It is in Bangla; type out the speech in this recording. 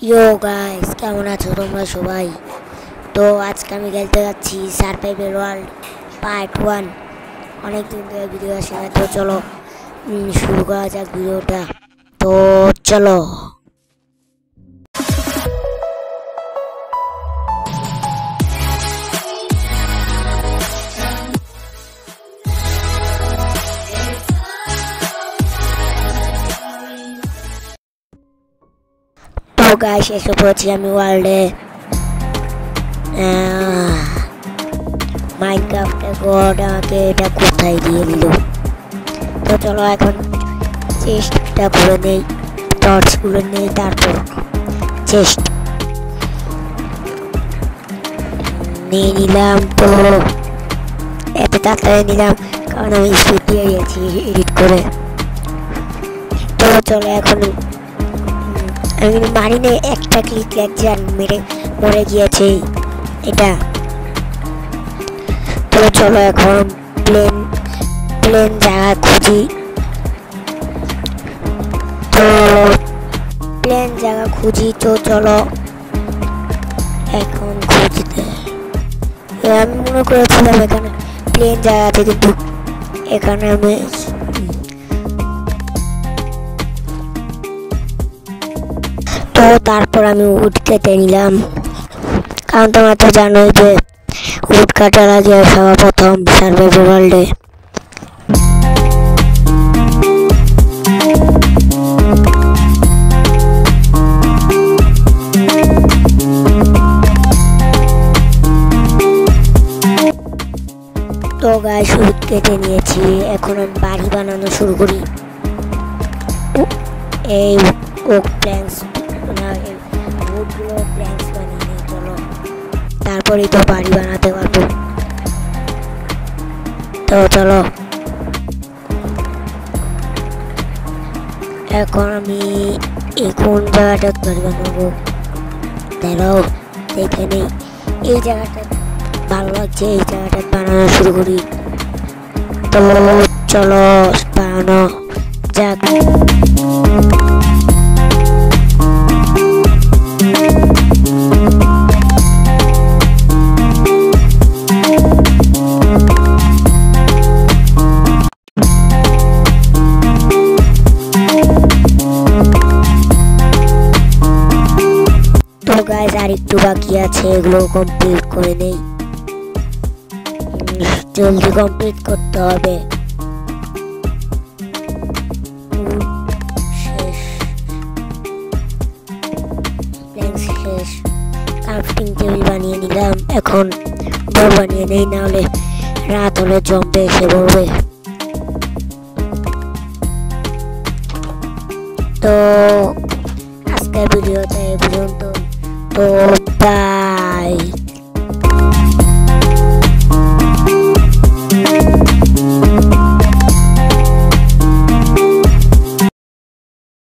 ইয়ো গাইস, কেমন আছো তোমরা সবাই? তো আজকে আমি খেলতে যাচ্ছি সারভাইভাল ওয়ার্ল্ড পার্ট 1। অনেকদিন ধরে ভিডিও আসে না, তো চলো শুরু করা যাক ভিডিওটা। তো চলো। তো গাইস, এসে পড়েছি আমি ওয়ার্ল্ডে। মাইনক্রাফটে গড আমাকে এটা কোথায় দিয়ে দিল। তো চলো এখন চেস্টটা করে নেই, টর্চ করে নেই, তারপর চেস্ট নিয়ে নিলাম। তো এত তাড়াতাড়ি নিলাম কারণ আমি স্পিড দিয়ে গেছি এডিট করে। তো চলো এখন আমি মারিনে একটা ক্লিক লাগছে আর মরে গিয়েছে এটা। তো চলো এখন প্লেন জায়গা খুঁজি। তো চলো এখন খুঁজতে। আমি মনে করেছিলাম এখানে প্লেন জায়গা আছে, কিন্তু এখানে আমি তো তারপর আমি উড কেটে নিলাম, কারণ তোমরা তো জানোই যে উড কাটার আগে সর্বপ্রথম সারভাইভাল ওয়ার্ল্ডে তো গাইস উড কেটে নিয়েছি। এখন আমি বাড়ি বানানো শুরু করি। এই ওক প্ল্যাঙ্কস উডগুলো প্ল্যাঙ্কস বানিয়ে নিই। চলো তারপরেই তো বাড়ি বানাতে পারবো। তো চলো এখন আমি কোন জায়গাটা বাড়ি বানাবো দেখো, দেখে নেই। এই জায়গাটা ভালো লাগছে, এই জায়গাটা বানানো শুরু করি। তো চলো বানানো যাক। তো গাইস আর একটু বাকি আছে, এগুলো কমপ্লিট করে নেই, জলদি কমপ্লিট করতে হবে। শেষ ক্রাফটিং টেবিল বানিয়ে নিলাম। এখন ডোর বানিয়ে নেই, না হলে রাত হলে জম্বে এসে পড়বে। তো আজকের ভিডিওটা এই পর্যন্ত। তো বাই।